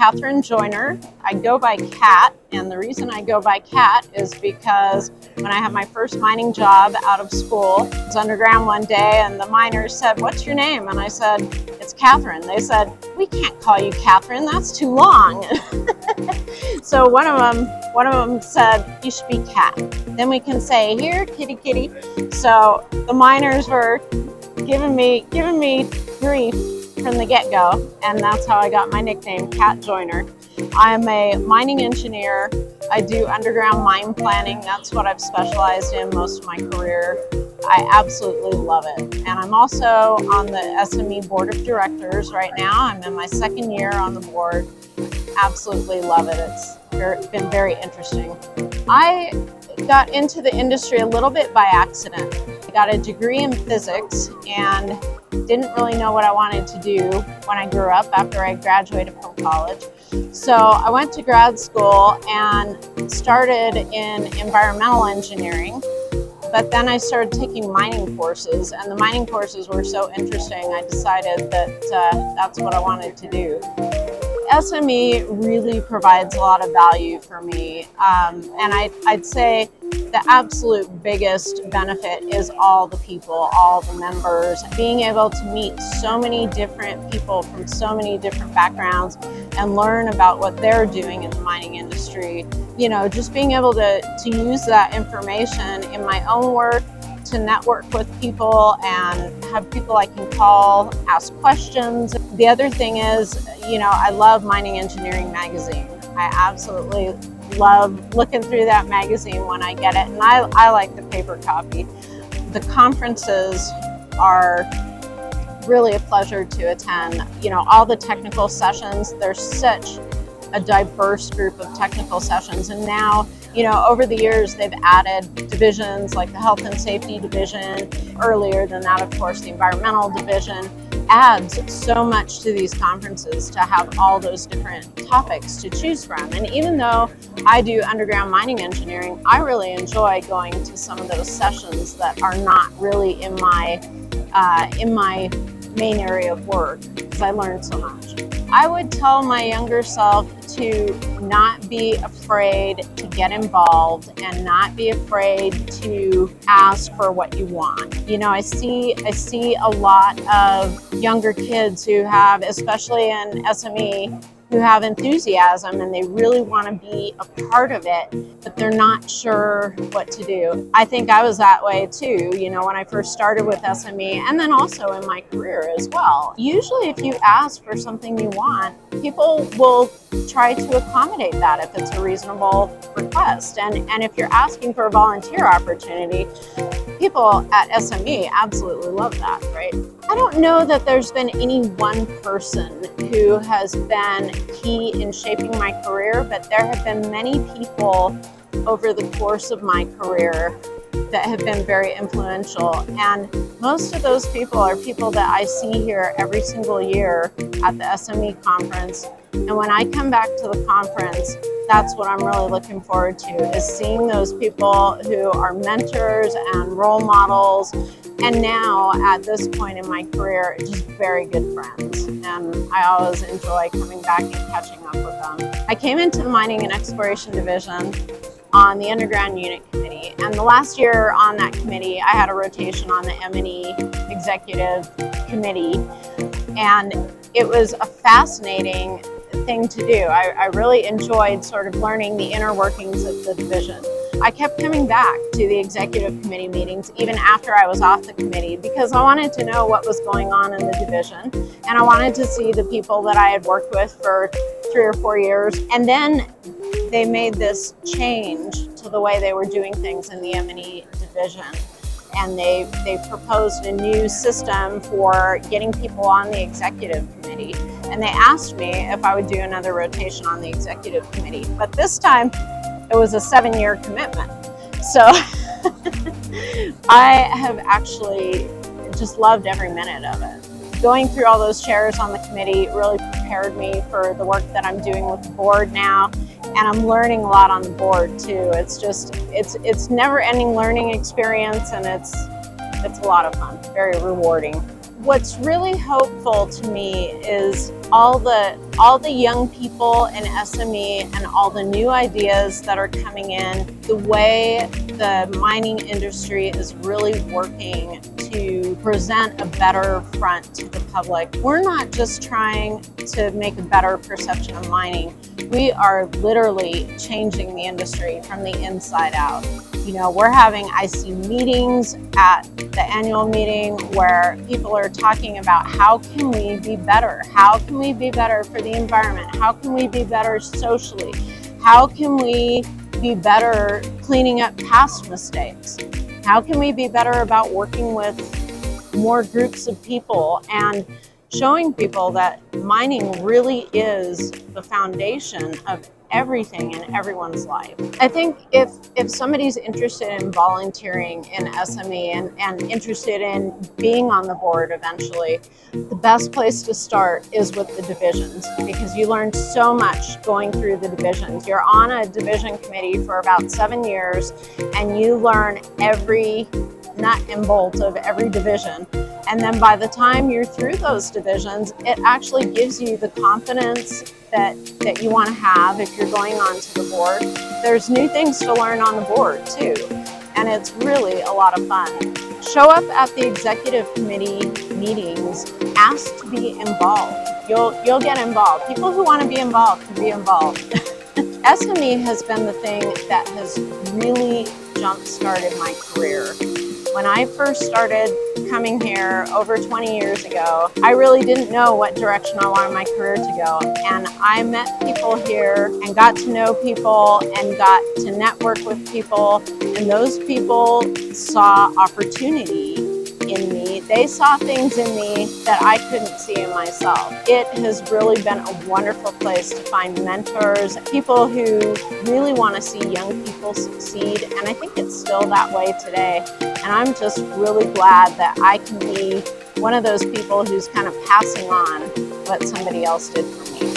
Cat Joyner. I go by Cat, and the reason I go by Cat is because when I had my first mining job out of school, I was underground one day and the miners said, "What's your name?" And I said, "It's Catherine." They said, "We can't call you Catherine, that's too long." So one of them said, "You should be Cat. Then we can say, 'Here, kitty, kitty.'" So the miners were giving me grief from the get-go, and that's how I got my nickname, Cat Joyner. I'm a mining engineer. I do underground mine planning. That's what I've specialized in most of my career. I absolutely love it. And I'm also on the SME board of directors right now. I'm in my second year on the board. Absolutely love it. It's been very interesting. I got into the industry a little bit by accident. I got a degree in physics and didn't really know what I wanted to do when I grew up after I graduated from college. So I went to grad school and started in environmental engineering, but then I started taking mining courses, and the mining courses were so interesting I decided that that's what I wanted to do. SME really provides a lot of value for me, and I'd say the absolute biggest benefit is all the people, all the members, being able to meet so many different people from so many different backgrounds and learn about what they're doing in the mining industry. You know, just being able to use that information in my own work, to network with people and have people I can call, ask questions. The other thing is, you know, I love Mining Engineering magazine. I absolutely love looking through that magazine when I get it, and I like the paper copy. The conferences are really a pleasure to attend. You know, all the technical sessions, there's such a diverse group of technical sessions, and now, you know, over the years they've added divisions like the health and safety division. Earlier than that, of course, the environmental division. Adds so much to these conferences to have all those different topics to choose from. And even though I do underground mining engineering, I really enjoy going to some of those sessions that are not really in my main area of work, because I learned so much. I would tell my younger self to not be afraid to get involved and not be afraid to ask for what you want. You know, I see a lot of younger kids who have, especially in SME, who have enthusiasm and they really want to be a part of it, but they're not sure what to do. I think I was that way too, you know, when I first started with SME, and then also in my career as well. Usually if you ask for something you want, people will try to accommodate that if it's a reasonable request. And if you're asking for a volunteer opportunity, people at SME absolutely love that, right? I don't know that there's been any one person who has been key in shaping my career, but there have been many people over the course of my career that have been very influential. And most of those people are people that I see here every single year at the SME conference. And when I come back to the conference, that's what I'm really looking forward to, is seeing those people who are mentors and role models. And now, at this point in my career, just very good friends. And I always enjoy coming back and catching up with them. I came into the Mining and Exploration Division on the Underground Unit Committee. And the last year on that committee, I had a rotation on the M&E Executive Committee. And it was a fascinating thing to do. I really enjoyed sort of learning the inner workings of the division. I kept coming back to the executive committee meetings even after I was off the committee, because I wanted to know what was going on in the division, and I wanted to see the people that I had worked with for 3 or 4 years. And then they made this change to the way they were doing things in the M&E division. And they proposed a new system for getting people on the executive committee. And they asked me if I would do another rotation on the executive committee. But this time, it was a 7-year commitment. So I have actually just loved every minute of it. Going through all those chairs on the committee really prepared me for the work that I'm doing with the board now. And I'm learning a lot on the board too. It's never-ending learning experience, and it's a lot of fun, very rewarding. What's really hopeful to me is all the young people in SME and all the new ideas that are coming in, the way the mining industry is really working to present a better front to the public. We're not just trying to make a better perception of mining. We are literally changing the industry from the inside out. You know, we're having IC meetings at the annual meeting where people are talking about how can we be better? How can we be better for the environment? How can we be better socially? How can we be better cleaning up past mistakes? How can we be better about working with more groups of people and showing people that mining really is the foundation of everything in everyone's life? I think if somebody's interested in volunteering in SME and interested in being on the board eventually, the best place to start is with the divisions, because you learn so much going through the divisions. You're on a division committee for about 7 years and you learn every nut and bolt of every division. And then by the time you're through those divisions, it actually gives you the confidence that you want to have if you're going on to the board. There's new things to learn on the board too, and it's really a lot of fun. Show up at the executive committee meetings, ask to be involved. You'll get involved. People who want to be involved can be involved. SME has been the thing that has really jump-started my career. When I first started coming here over 20 years ago, I really didn't know what direction I wanted my career to go. And I met people here and got to know people and got to network with people. And those people saw opportunity in me. They saw things in me that I couldn't see in myself. It has really been a wonderful place to find mentors, people who really want to see young people succeed. And I think it's still that way today. And I'm just really glad that I can be one of those people who's kind of passing on what somebody else did for me.